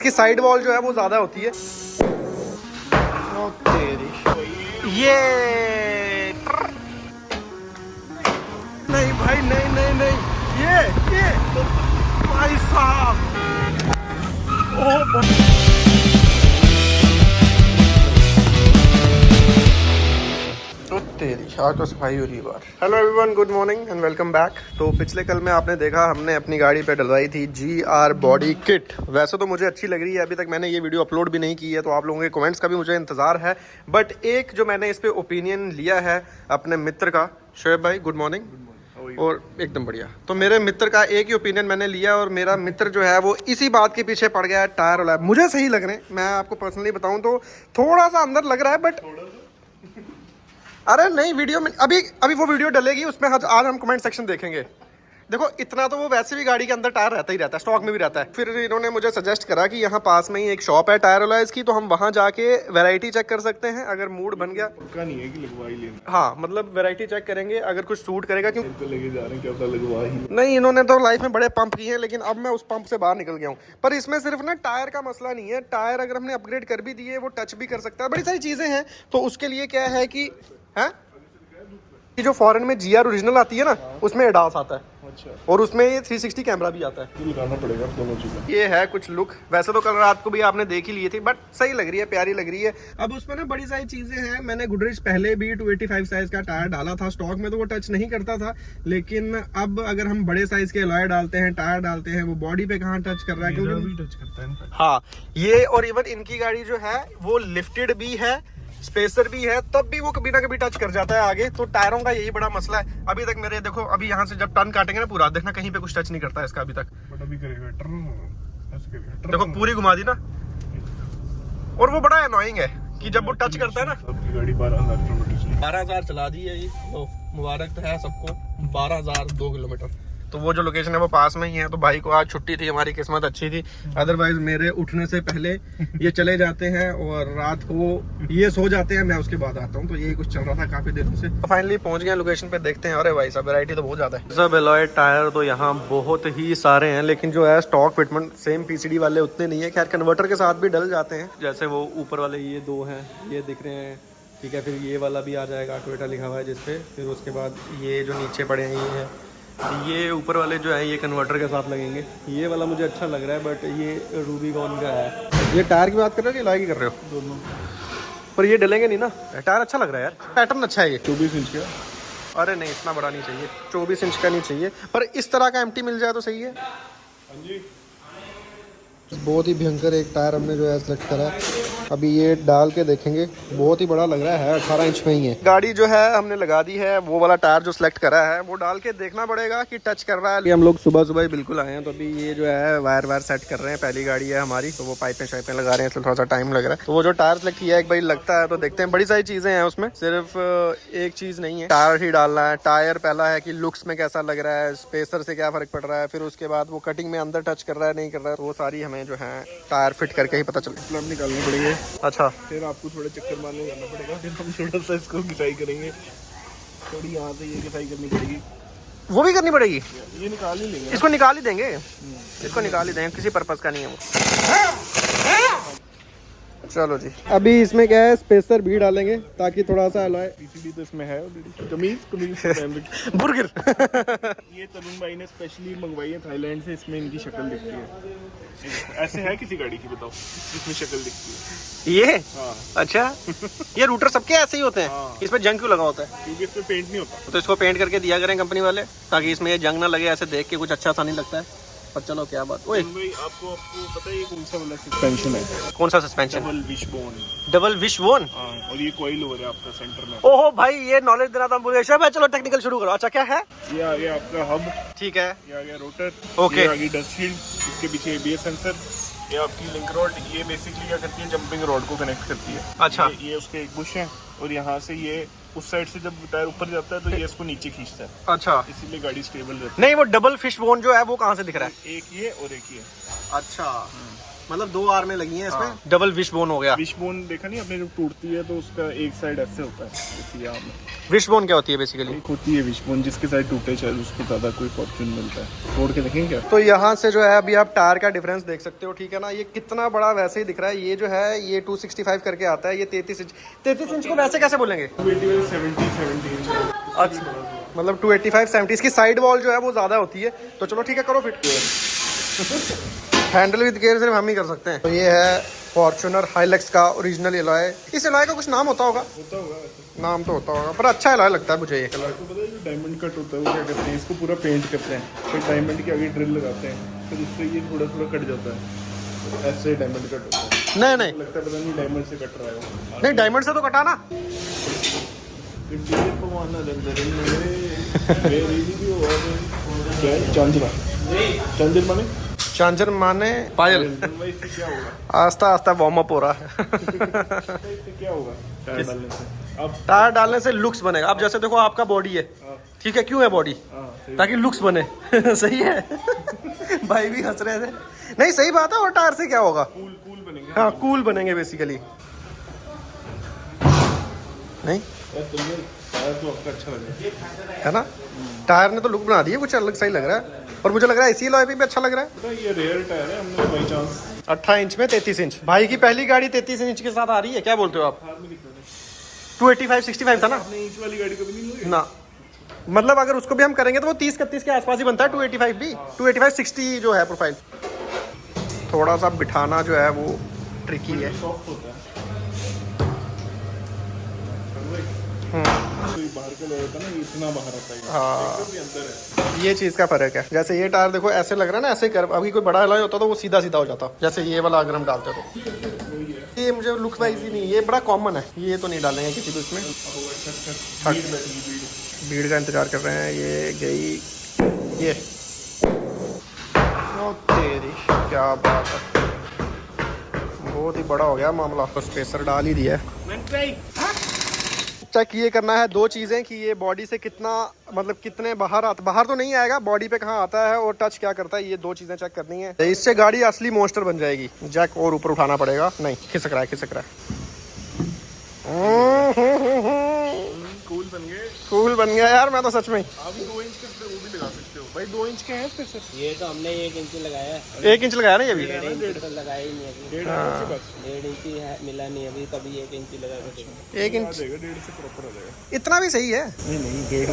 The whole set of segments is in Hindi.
कि साइड वॉल जो है वो ज्यादा होती है। ये नहीं भाई, नहीं ये भाई साहब, तेरी आज तो सफाई हो रही है बार। Hello everyone, good morning and welcome back. तो पिछले कल में आपने देखा हमने अपनी गाड़ी पे डलवाई थी GR बॉडी किट। वैसे तो मुझे अच्छी लग रही है, अभी तक मैंने ये वीडियो अपलोड भी नहीं की है, तो आप लोगों के कमेंट्स का भी मुझे इंतजार है। बट एक जो मैंने इस पे ओपिनियन लिया है अपने मित्र का, शोएब भाई गुड मॉर्निंग, और एकदम बढ़िया। तो मेरे मित्र का एक ही ओपिनियन मैंने लिया और मेरा मित्र जो है वो इसी बात के पीछे पड़ गया है। टायर वाला मुझे सही लग रहे हैं, मैं आपको पर्सनली बताऊं तो थोड़ा सा अंदर लग रहा है, बट अरे नहीं, वीडियो में अभी वो वीडियो डलेगी, उसमें आज हम कमेंट सेक्शन देखेंगे। देखो इतना तो वो वैसे भी गाड़ी के अंदर टायर रहता ही रहता है, स्टॉक में भी रहता है। फिर इन्होंने मुझे सजेस्ट करा कि यहाँ पास में ही एक शॉप है टायर वाला की, तो हम वहाँ जाके वैरायटी चेक कर सकते हैं। अगर मूड बन गया, पक्का नहीं है कि लगवा ही लेना। हाँ मतलब वैरायटी चेक करेंगे, अगर कुछ सूट करेगा। क्यों तो लेके जा रहे हैं, क्या पता लगवा ही नहीं, इन्होंने तो लाइफ में बड़े पंप किए हैं, लेकिन अब मैं उस पंप से बाहर निकल गया हूँ। पर इसमें सिर्फ ना टायर का मसला नहीं है, टायर अगर हमने अपग्रेड कर भी दिए, वो टच भी कर सकता है, बड़ी सारी चीजें हैं। तो उसके लिए क्या है कि है कि जो फॉरेन में GR ओरिजिनल आती है ना, उसमें एडास आता है। अच्छा। और उसमें ये 360 कैमरा भी आता है। तो लगाना पड़ेगा दोनों चीजें। ये है कुछ लुक। वैसे तो कल रात को भी आपने देख ही ली थी, बट सही लग रही है, प्यारी लग रही है। अब उसमें ना बड़ी सारी चीजें हैं। मैंने गुडरिच पहले भी 285 साइज का टायर डाला था स्टॉक में, तो वो टच नहीं करता था। लेकिन अब अगर हम बड़े साइज के अलॉय डालते हैं, टायर डालते हैं, वो बॉडी पे कहाँ टच कर रहा है, क्योंकि भी टच करता है। हाँ ये, और इवन इनकी गाड़ी जो है वो लिफ्टेड भी है, स्पेसर भी है, तब भी वो कभी ना कभी टच कर जाता है आगे। तो टायरों का यही बड़ा मसला है। अभी तक मेरे देखो, अभी यहाँ से जब टर्न काटेंगे ना पूरा, देखना कहीं पे कुछ टच नहीं करता है इसका अभी तक। बट अभी करेगा टर्न, ऐसे करेगा टर्न। देखो पूरी घुमा दी ना। और वो बड़ा एनोइंग है कि जब वो टच करता है ना। आपकी गाड़ी 12,000 किलोमीटर 12,000 चला दी है ये, तो मुबारक तो है सबको। 12,000 2 किलोमीटर। तो वो जो लोकेशन है वो पास में ही है। तो भाई को आज छुट्टी थी, हमारी किस्मत अच्छी थी, अदरवाइज मेरे उठने से पहले ये चले जाते हैं और रात को ये सो जाते हैं, मैं उसके बाद आता हूँ। तो यही कुछ चल रहा था काफी दिनों से। तो फाइनली पहुंच गए लोकेशन पे, देखते हैं। अरे भाई सब वैरायटी तो बहुत ज्यादा है। सब एलॉय टायर तो यहाँ बहुत ही सारे हैं, लेकिन जो है स्टॉक फिटमेंट सेम PCD वाले उतने नहीं है। खैर कन्वर्टर के साथ भी डल जाते हैं, जैसे वो ऊपर वाले ये 2 हैं, ये दिख रहे हैं, ठीक है। फिर ये वाला भी आ जाएगा, टोयोटा लिखा हुआ है जिसपे। फिर उसके बाद ये जो नीचे पड़े हैं ये है, ये ऊपर वाले जो है ये कन्वर्टर के साथ लगेंगे। ये वाला मुझे अच्छा लग रहा है, बट ये रूबीकॉन का है। ये टायर की बात कर रहे हो कि लॉय की कर रहे हो? दोनों। पर ये डलेंगे नहीं ना। टायर अच्छा लग रहा है यार, पैटर्न अच्छा है ये। 24 इंच का। अरे नहीं, इतना बड़ा नहीं चाहिए, 24 इंच का नहीं चाहिए, पर इस तरह का एम्प्टी मिल जाए तो सही है। हाँ जी। बहुत ही भयंकर एक टायर हमने जो है सेलेक्ट करा है। अभी ये डाल के देखेंगे, बहुत ही बड़ा लग रहा है, 18 इंच में ही है। गाड़ी जो है हमने लगा दी है, वो वाला टायर जो सिलेक्ट करा है वो डाल के देखना पड़ेगा कि टच कर रहा है। हम लोग सुबह सुबह ही बिल्कुल आए हैं, तो अभी ये जो है वायर सेट कर रहे हैं। पहली गाड़ी है हमारी, तो वो पाइपें शाइपें लगा रहे हैं, इसलिए थोड़ा सा टाइम लग रहा है। तो वो जो टायर सिलेक्ट किया एक बार लगता है, तो देखते हैं। बड़ी सारी चीजें हैं उसमें, सिर्फ एक चीज नहीं है, टायर ही डालना है। टायर पहला है कि लुक्स में कैसा लग रहा है, स्पेसर से क्या फर्क पड़ रहा है, फिर उसके बाद वो कटिंग में अंदर टच कर रहा है नहीं कर रहा है, तो वो सारी हमें जो है टायर फिट करके ही पता चले। प्लम निकालने पड़ेंगे। अच्छा, फिर आपको थोड़े चक्कर मारने जाना पड़ेगा, फिर हम थोड़ा सा इसको घिसाई करेंगे। थोड़ी यहाँ से ये घिसाई करनी पड़ेगी, वो भी करनी पड़ेगी। ये निकाल ही लेंगे, इसको निकाल ही देंगे, इसको निकाल ही देंगे, किसी पर्पस का नहीं है वो। चलो जी, अभी इसमें क्या है, स्पेसर भी डालेंगे ताकि थोड़ा सा अलॉय। PCD तो इसमें है ऑलरेडी। कमीज बुर्गर ये तरुण भाई ने स्पेशली मंगवाई है थाईलैंड से, इसमें इनकी शक्ल दिखती है। ऐसे है किसी गाड़ी की बताओ जिसमें शक्ल दिखती है? ये हाँ। अच्छा ये रूटर सबके ऐसे ही होते हैं। हाँ। इसमें जंग क्यों लगा होता है? क्योंकि इसमें पेंट नहीं होता। तो इसको पेंट करके दिया करें कंपनी वाले, ताकि इसमें ये जंग ना लगे। ऐसे देख के कुछ अच्छा सा नहीं लगता है। पर चलो क्या बात। ओए भाई आपको पता है ये कौन सा वाला सस्पेंशन है? कौन सा suspension? Double wishbone. Double wishbone. और ये कॉइल हो रहा है आपका सेंटर में। ओहो भाई, ये नॉलेज देना था मुझे। चलो टेक्निकल शुरू करो। अच्छा क्या है? ये आ गया आपका हब, ठीक है। ये आ गया रोटर, ओके। ये आ गई डस्ट शील्ड, इसके पीछे ABS सेंसर, ये आपकी लिंक रॉड। ये बेसिकली क्या करती है, जंपिंग रॉड को कनेक्ट करती है। अच्छा। ये उसके एक बुश है, और यहाँ से ये उस साइड से जब टायर ऊपर जाता है तो ये इसको नीचे खींचता है। अच्छा, इसीलिए गाड़ी स्टेबल रहती है। नहीं वो डबल फिश बोन जो है वो कहाँ से दिख रहा है? एक ये और एक ये। अच्छा, मतलब 2 आर्में लगी हैं इसमें, डबल विश बोन हो गया। विश बोन देखा नहीं आपने, जब टूटती है तो उसका एक साइड ऐसे होता है, इसी आर्म में। विश बोन क्या होती है बेसिकली? एक होती है विश बोन, जिसके साइड टूटे शायद उसको ज्यादा कोई फॉर्चून मिलता है। तोड़ के देखेंगे क्या? तो यहाँ से जो है अभी आप टायर का डिफरेंस देख सकते हो, ठीक है ना। ये कितना बड़ा वैसे ही दिख रहा है। ये जो है ये 265 करके आता है, ये 33 इंच। 33 इंच को वैसे कैसे बोलेंगे? 70 अच्छा, मतलब 285 70। इसकी साइड वॉल जो है वो ज्यादा होती है। तो चलो ठीक है, करो फिट। हैंडल विद गियर सिर्फ हम ही कर सकते हैं। तो ये है फॉर्च्यूनर हाइलक्स का ओरिजिनल एलॉय। इस एलॉय का कुछ नाम होता होगा? नाम तो होता होगा, पर अच्छा एलॉय लगता है मुझे ये कलर। आपको पता है जो डायमंड कट होता है वो क्या करते हैं, इसको पूरा पेंट करते हैं, फिर डायमंड के आगे ड्रिल लगाते हैं, फिर उससे ये थोड़ा थोड़ा कट जाता है। ऐसे डायमंड कट होता है। नहीं नहीं लगता है पता नहीं डायमंड से कट रहा है वो। नहीं, डायमंड से तो कटा ना। चांजर माने चांजर माने पायल। इससे क्या होगा? आस्ता आस्ता वार्म अप हो रहा है। इससे क्या होगा टायर डालने से? अब टायर डालने से लुक्स बनेगा। अब जैसे देखो आपका बॉडी है, ठीक है, क्यों है बॉडी? ताकि लुक्स बने। सही है। भाई भी हंस रहे थे। नहीं सही बात है। और टायर से क्या होगा? कूल बनेंगे। हाँ, कूल बनेंगे बेसिकली। नहीं टायर तो आपका अच्छा लगेगा, है ना। टायर ने तो लुक बना दी है, कुछ अलग सही लग रहा है। और मुझे लग रहा है इसी लॉय पे भी अच्छा लग रहा है। पता है ये रेयर टायर है, हमने बाई चांस 18 इंच में 33 इंच। भाई की पहली गाड़ी 33 इंच के साथ आ रही है, क्या बोलते हो आप? हार में कितना है? 285 65 था ना। आपने इंच वाली गाड़ी कभी नहीं ली? ना, मतलब अगर उसको भी हम करेंगे तो वो 30 31 के आसपास ही बनता है। 285 भी 285 60 जो है प्रोफाइल। थोड़ा सा बिठाना जो है वो ट्रिकी है। सॉफ्ट होता है। तो ये बाहर का लोहा होता है ना, ये इतना बाहर आता है। हाँ, एकदम ये अंदर है। ये चीज का फर्क है। जैसे ये टायर देखो ऐसे लग रहा है ना, ऐसे कर। अभी कोई बड़ा एलॉय होता तो वो सीधा सीधा हो जाता, जैसे ये वाला अगर हम डालते तो। ये मुझे लुक वाइज ही नहीं, ये बड़ा कॉमन है, ये तो नहीं डालेंगे किसी भी उसमें। भीड़ का इंतजार कर रहे हैं। ये गई ये। ओ तेरी क्या बात है, बहुत ही बड़ा हो गया मामला। तो स्पेसर डाल ही दिया है। चेक ये करना है 2 चीज़ें कि ये बॉडी से कितना, मतलब कितने बाहर आता। बाहर तो नहीं आएगा, बॉडी पे कहाँ आता है और टच क्या करता है, ये 2 चीज़ें चेक करनी है। इससे गाड़ी असली मॉन्स्टर बन जाएगी। जैक और ऊपर उठाना पड़ेगा। नहीं, खिसक रहा है, खिसक रहा है। कूल बन गए। कूल बन गया यार, मैं तो सच में। आप 2 इंच के वो भी लगा सकते हो भाई। 2 इंच के हैं स्पेसर। ये तो हमने 1 इंच लगाया है। 1 इंच लगाया ना ये भी। 1.5 इंच तो लगाया ही नहीं अभी। 1.5 इंच ही है, मिला नहीं अभी, तभी 1 इंच लगा के देखो। 1 इंच 1.5 से प्रॉपर आ जाएगा। इतना भी सही है। नहीं 1.5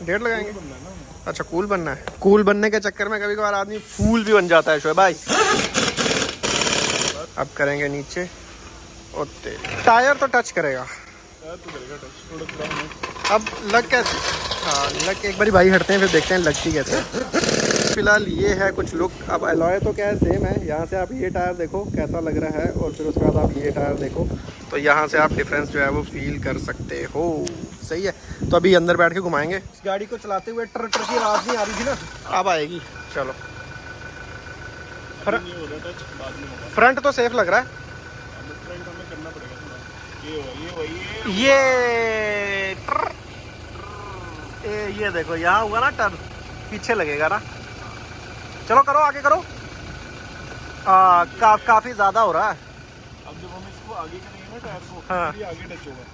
1.5 लगाएंगे। बनना है ना। अच्छा, कूल बनना है। कूल बनने के चक्कर में कभी कभार आदमी फूल भी बन जाता है शोएब भाई। अब करेंगे नीचे। और टायर तो टच करेगा। यार तो करेगा टच थोड़ा थोड़ा। अब लग कैसे? हाँ, लग एक बारी भाई हटते हैं, फिर देखते हैं लगती कैसे। फिलहाल ये है कुछ लुक। अब एलॉय तो क्या है, सेम है। यहाँ से आप ये टायर देखो कैसा लग रहा है, और फिर उसके बाद आप ये टायर देखो, तो यहाँ से आप डिफरेंस जो है वो फील कर सकते हो। सही है। तो अभी अंदर बैठ के घुमाएंगे। इस गाड़ी को चलाते हुए ट्र ट्र की आवाज़ नहीं आ रही थी ना, अब आएगी। चलो। नहीं हो रहा टच, बाद में होगा। फ्रंट तो सेफ लग रहा है। फ्रंट हमें करना पड़ेगा थोड़ा। ये वही ये देखो यहाँ हुआ ना टर्न, पीछे लगेगा ना। चलो करो, आगे करो। काफी ज्यादा हो रहा है। अब जब हम इसको आगे करेंगे ना टायर को, हाँ। फिर ये आगे टच होगा।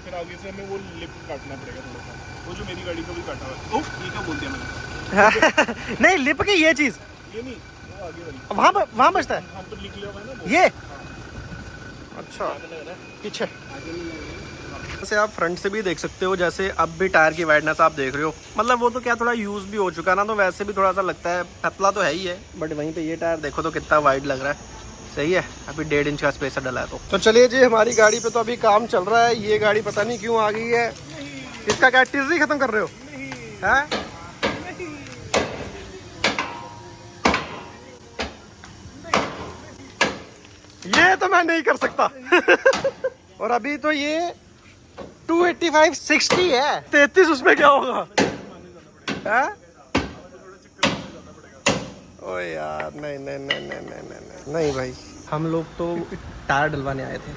फिर आगे से हमें वो लिप काटना पड़ेगा थोड़ा सा। वो जो मेरी गाड़ी का भी काटा हुआ है। ओह, ये क्या बोल दिया मैंने? नहीं, लिप की ये चीज ये नहीं, वो आगे वाली। वहाँ बचता है हम तो लिख लिया हुआ है ना वो। ये। अच्छा, पीछे से आप फ्रंट से भी देख सकते हो। जैसे अब भी टायर की वाइडनेस आप देख रहे हो, मतलब वो तो क्या थोड़ा यूज भी हो चुका ना, तो वैसे भी थोड़ा सा लगता है। पतला तो है ही है, बट वहीं पे ये टायर देखो तो कितना वाइड लग रहा है। सही है। अभी 1.5 इंच का स्पेसर डला है। तो चलिए जी, हमारी गाड़ी पे तो अभी काम चल रहा है। ये गाड़ी पता नहीं क्यों आ गई है। इसका क्या टीजरी खत्म कर रहे हो? हैं? ये तो मैं नहीं कर सकता। और अभी तो ये 285 60 है, 33 उसमें क्या होगा? है? ओ यार, नहीं नहीं नहीं नहीं नहीं नहीं नहीं भाई, हम लोग तो टायर डलवाने आए थे।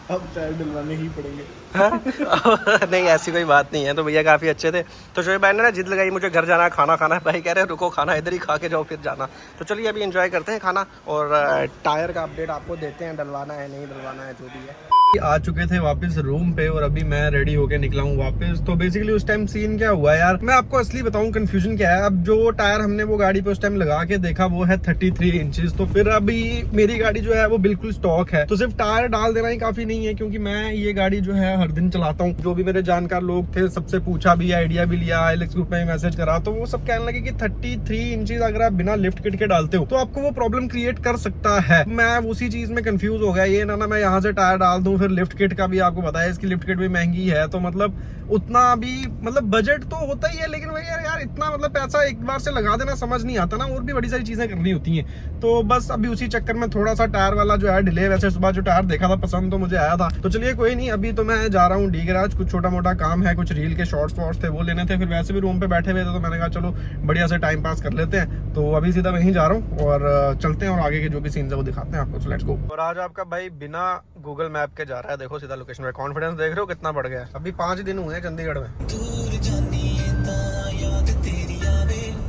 अब टायर डलवाने ही पड़ेंगे। नहीं ऐसी कोई बात नहीं है। तो भैया काफ़ी अच्छे थे। तो शोएब भाई ने ना जिद लगाई मुझे घर जाना, खाना खाना है। भाई कह रहे रुको, खाना इधर ही खा के जाओ फिर जाना। तो चलिए अभी एंजॉय करते हैं खाना और टायर का अपडेट आपको देते हैं, डलवाना है नहीं डलवाना है जो भी है। आ चुके थे वापस रूम पे और अभी मैं रेडी होके निकला हूँ वापस। तो बेसिकली उस टाइम सीन क्या हुआ यार, मैं आपको असली बताऊं कंफ्यूजन क्या है। अब जो टायर हमने वो गाड़ी पे उस टाइम लगा के देखा वो है 33 इंचेस। तो फिर अभी मेरी गाड़ी जो है वो बिल्कुल स्टॉक है। तो सिर्फ टायर डाल देना ही काफी नहीं है, क्योंकि मैं ये गाड़ी जो है हर दिन चलाता हूँ। जो भी मेरे जानकार लोग थे सबसे पूछा भी, आइडिया भी लिया, आईलेक्स ग्रुप में मैसेज करा, तो वो सब कहने लगे कि 33 इंचेस अगर आप बिना लिफ्ट किट के डालते हो तो आपको वो प्रॉब्लम क्रिएट कर सकता है। मैं उसी चीज में कंफ्यूज हो गया। ये ना मैं यहाँ से टायर डाल दूं, फिर लिफ्ट किट का भी आपको पता है इसकी लिफ्ट किट भी महंगी है। तो मतलब उतना भी मतलब बजट तो होता ही है, लेकिन वही यार इतना मतलब पैसा एक बार से लगा देना समझ नहीं आता ना, और भी बड़ी सारी चीजें करनी होती हैं। तो बस अभी उसी चक्कर में थोड़ा सा टायर वाला जो है डिले। वैसे सुबह जो टायर देखा था पसंद तो मुझे आया था। तो चलिए कोई नहीं, अभी तो मैं जा रहा हूँ डी गैराज, कुछ छोटा मोटा काम है, कुछ रील के शॉर्ट्स वॉर्ट्स थे वो लेने थे। फिर वैसे भी रूम पे बैठे हुए थे तो मैंने कहा चलो बढ़िया से टाइम पास कर लेते हैं। तो अभी सीधा वहीं जा रहा हूँ और चलते हैं और आगे के जो भी सीन्स है वो दिखाते हैं आपको। Let's go. और आज आपका भाई बिना गूगल मैप के जा रहा है, देखो सीधा लोकेशन पे। कॉन्फिडेंस देख रहे हो कितना बढ़ गया है। अभी 5 दिन हुए हैं चंडीगढ़ में।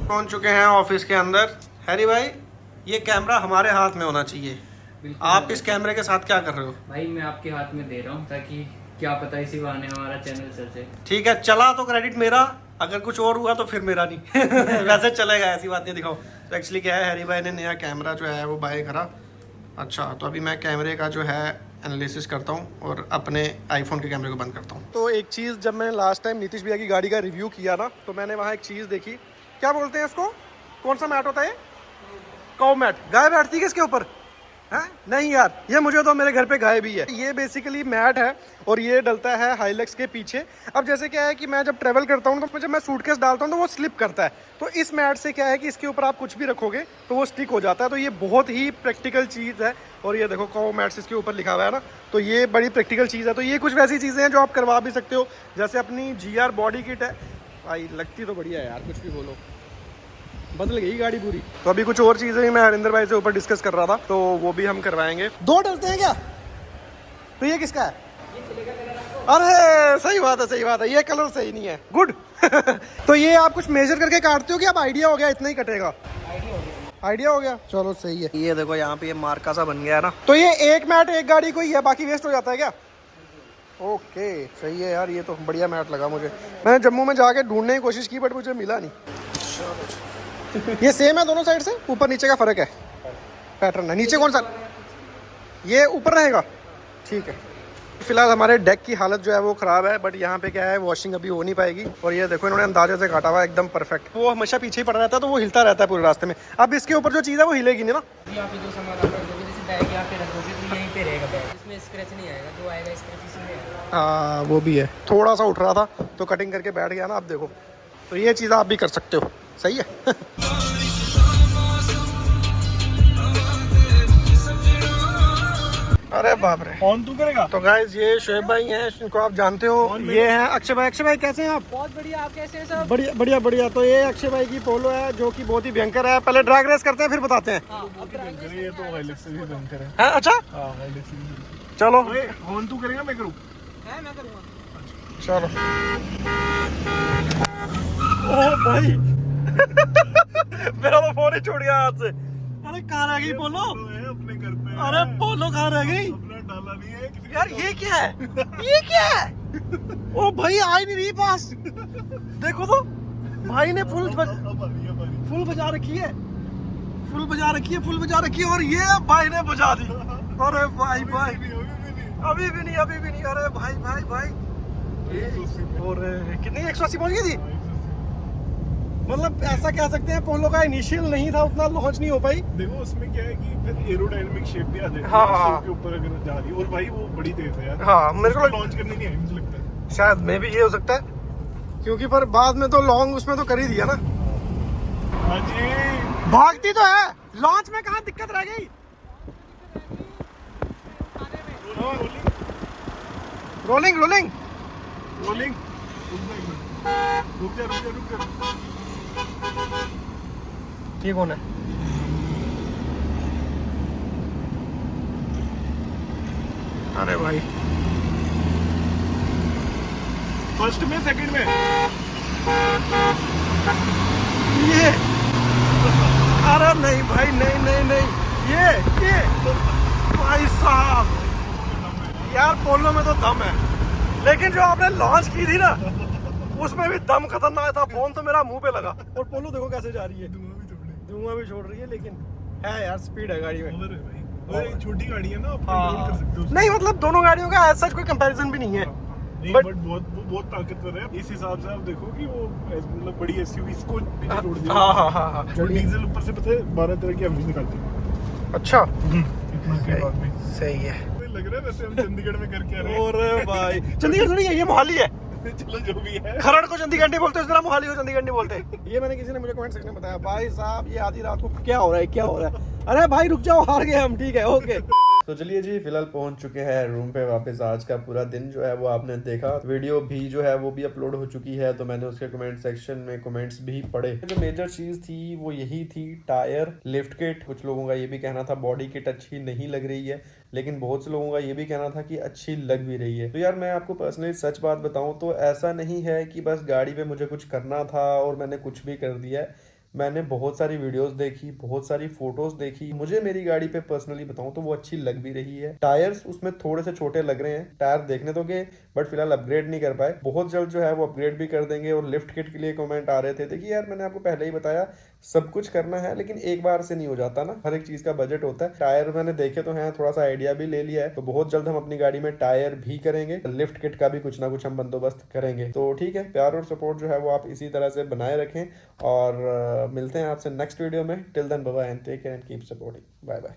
पहुंच चुके हैं ऑफिस के अंदर। हैरी भाई ये कैमरा हमारे हाथ में होना चाहिए। आप इस कैमरे के साथ क्या कर रहे हो? भाई मैं आपके हाथ में दे रहा हूँ ताकि क्या पता इसी बहाने हमारा चैनल चले। ठीक है, चला तो क्रेडिट मेरा, अगर कुछ और हुआ तो फिर मेरा नहीं। वैसे चलेगा, ऐसी बात नहीं। दिखाओ तो एक्चुअली क्या है, हैरी भाई ने नया कैमरा जो है वो बाय करा। अच्छा, तो अभी मैं कैमरे का जो है एनालिसिस करता हूँ और अपने आईफोन के कैमरे को बंद करता हूँ। तो एक चीज़, जब मैंने लास्ट टाइम नीतीश भैया की गाड़ी का रिव्यू किया ना, तो मैंने वहाँ एक चीज़ देखी। क्या बोलते हैं इसको, कौन सा मैट होता है? काऊ मैट। गाय बैठती है इसके ऊपर है? नहीं यार, ये मुझे तो मेरे घर पे गाय भी है। ये बेसिकली मैट है और ये डलता है हाइलेक्स के पीछे। अब जैसे क्या है कि मैं जब ट्रैवल करता हूँ तो जब मैं सूटकेस डालता हूँ तो वो स्लिप करता है। तो इस मैट से क्या है कि इसके ऊपर आप कुछ भी रखोगे तो वो स्टिक हो जाता है। तो ये बहुत ही प्रैक्टिकल चीज़ है। और ये देखो काऊ मैट्स इसके ऊपर लिखा हुआ है ना, तो ये बड़ी प्रैक्टिकल चीज़ है। तो ये कुछ वैसी चीज़ें हैं जो आप करवा भी सकते हो। जैसे अपनी GR बॉडी किट है भाई, लगती तो बढ़िया है यार, कुछ भी बोलो, बदल गई गाड़ी पूरी। तो अभी कुछ और चीज़ें मैं हरिंदर भाई से ऊपर डिस्कस कर रहा था, तो वो भी हम करवाएंगे। 2 डलते हैं क्या? तो ये किसका है? अरे सही बात है, सही बात है, ये कलर सही नहीं है। गुड। तो ये आप कुछ मेजर करके काटते हो कि आप आइडिया हो गया इतना ही कटेगा? आइडिया हो गया, चलो सही है। ये देखो यहाँ पे ये मार्का सा बन गया है ना। तो ये एक मैट एक गाड़ी को ही है, बाकी वेस्ट हो जाता है क्या? ओके सही है यार, ये तो बढ़िया मैट लगा मुझे। मैंने जम्मू में जाके ढूंढने की कोशिश की बट मुझे मिला नहीं। ये सेम है दोनों साइड से, ऊपर नीचे का फर्क है, पैटर्न है। नीचे कौन सा? ये ऊपर रहेगा, ठीक है। फिलहाल हमारे डेक की हालत जो है वो खराब है, बट यहाँ पे क्या है वॉशिंग अभी हो नहीं पाएगी। और ये देखो इन्होंने अंदाजे से काटा हुआ है एकदम परफेक्ट। वो हमेशा पीछे ही पड़ा रहता है तो वो हिलता रहता है पूरे रास्ते में। अब इसके ऊपर जो चीज़ है वो हिलेगी नहीं ना। यहाँ पे जो सामान आप रखोगे, जैसे बैग यहाँ पे रखोगे तो यहीं पे रहेगा बैग, इसमें स्क्रैच नहीं आएगा, जो आएगा स्क्रैच इसी में आएगा। हाँ वो भी है, थोड़ा सा उठ रहा था तो कटिंग करके बैठ गया ना। अब देखो, तो ये चीज़ आप भी कर सकते हो, सही है। अरे बाप रे, ऑन तू करेगा? तो गाइस ये शोएब भाई हैं, इनको आप जानते हो। ये हैं अक्षय भाई। अक्षय भाई कैसे हैं आप? बहुत बढ़िया, आप कैसे हैं सब? बढ़िया बढ़िया बढ़िया। तो ये अक्षय भाई की पोलो है जो कि बहुत ही भयंकर है। पहले ड्रैग रेस करते हैं फिर बताते हैं। ये तो हाइलेक्स से भी भयंकर है। है? अच्छा हाइलेक्स से भी। चलो ऑन तू करेगा मैं करूँ? मैं करूँगा। चलो। ओ भाई मेरा तो फोन ही छूट गया हाथ से। अरे कहाँ रह गई पोलो? अपने घर पे। अरे पोलो कहाँ रह गई? अपना डाला नहीं है किसी यार ये क्या है? ये क्या है? ओ भाई आ ही नहीं रही पास। देखो तो भाई ने फुल बजा रखी है, फुल बजा रखी है, फुल बजा रखी है। और ये भाई ने बजा दी। अरे भाई भाई अभी भी नहीं, अभी भी नहीं। अरे भाई भाई भाई। और कितनी 180 पहुंच गई थी। मतलब ऐसा कह सकते हैं पोलो का इनिशियल नहीं था, उतना लॉन्च नहीं हो पाई। देखो उसमें क्या है कि फिर एरोडायनामिक शेप भी आ जाती है। हाँ। के ऊपर अगर जा रही है, और भाई वो बड़ी तेज है यार। हाँ मेरे को लॉन्च करने नहीं आई मुझे लगता है। शायद मे भी ये हो सकता है, क्योंकि पर बाद में तो लॉन्ग उसमें तो कर ही दिया ना। हाँ जी, भागती तो है, लॉन्च में कहाँ दिक्कत रह गई। Rolling rolling rolling. रुक जा। ये कौन है? अरे भाई फर्स्ट में सेकंड में ये अरे नहीं भाई, नहीं ये भाई साहब यार, पोलो में तो दम है, लेकिन जो आपने लॉन्च की थी ना उसमें भी दम खतरनाक था। फोन तो मेरा मुंह पे लगा, और पोलो देखो कैसे जा रही है, धुआं भी छोड़ रही है, लेकिन है यार स्पीड है गाड़ी में। छोटी गाड़ी है ना, आप हाँ, कंट्रोल कर सकते हो उसको। नहीं मतलब दोनों गाड़ियों का ऐसा कोई कंपैरिजन भी नहीं है, नहीं, बट बट बहुत ताकतवर है। इस हिसाब से आप देखो कि वो मतलब बड़ी एसयूवी इसको पीछे छोड़ दिया। हाँ जो डीजल ऊपर से पता है 12 तरह की एवरेज निकालती है। अच्छा इतना के बाद में सही है। लग रहा है वैसे हम चंडीगढ़ में करके आ रहे हैं। और भाई चंडीगढ़ थोड़ी है, ये मोहाली है। चलो जो भी है, खरड़ को चंडीगढ़ नहीं बोलते, उस तरह मोहाली को चंडीगढ़ नहीं बोलते। ये मैंने किसी ने मुझे कमेंट सेक्शन में बताया, भाई साहब ये आधी रात को क्या हो रहा है। अरे भाई रुक जाओ, हार गए हम, ठीक है ओके। तो चलिए जी, फिलहाल पहुंच चुके हैं रूम पे वापस। आज का पूरा दिन जो है वो आपने देखा, वीडियो भी जो है वो भी अपलोड हो चुकी है, तो मैंने उसके कमेंट सेक्शन में कमेंट्स भी पढ़े। जो मेजर चीज थी वो यही थी, टायर, लिफ्ट किट। कुछ लोगों का ये भी कहना था बॉडी किट अच्छी नहीं लग रही है, लेकिन बहुत से लोगों का ये भी कहना था कि अच्छी लग भी रही है। तो यार मैं आपको पर्सनली सच बात बताऊं तो ऐसा नहीं है कि बस गाड़ी पे मुझे कुछ करना था और मैंने कुछ भी कर दिया है। मैंने बहुत सारी वीडियोस देखी, बहुत सारी फोटोज देखी, मुझे मेरी गाड़ी पे पर्सनली बताऊं तो वो अच्छी लग भी रही है। टायर्स उसमें थोड़े से छोटे लग रहे हैं, टायर देखने तो गए बट फिलहाल अपग्रेड नहीं कर पाए। बहुत जल्द जो है वो अपग्रेड भी कर देंगे। और लिफ्ट किट के लिए कमेंट आ रहे थे, देखिए यार मैंने आपको पहले ही बताया सब कुछ करना है, लेकिन एक बार से नहीं हो जाता ना, हर एक चीज का बजट होता है। टायर मैंने देखे तो हैं, थोड़ा सा आइडिया भी ले लिया है, तो बहुत जल्द हम अपनी गाड़ी में टायर भी करेंगे, लिफ्ट किट का भी कुछ ना कुछ हम बंदोबस्त करेंगे। तो ठीक है, प्यार और सपोर्ट जो है वो आप इसी तरह से बनाए रखें, और मिलते हैं आपसे नेक्स्ट वीडियो में। Till then bye bye and take care and keep supporting. Bye bye.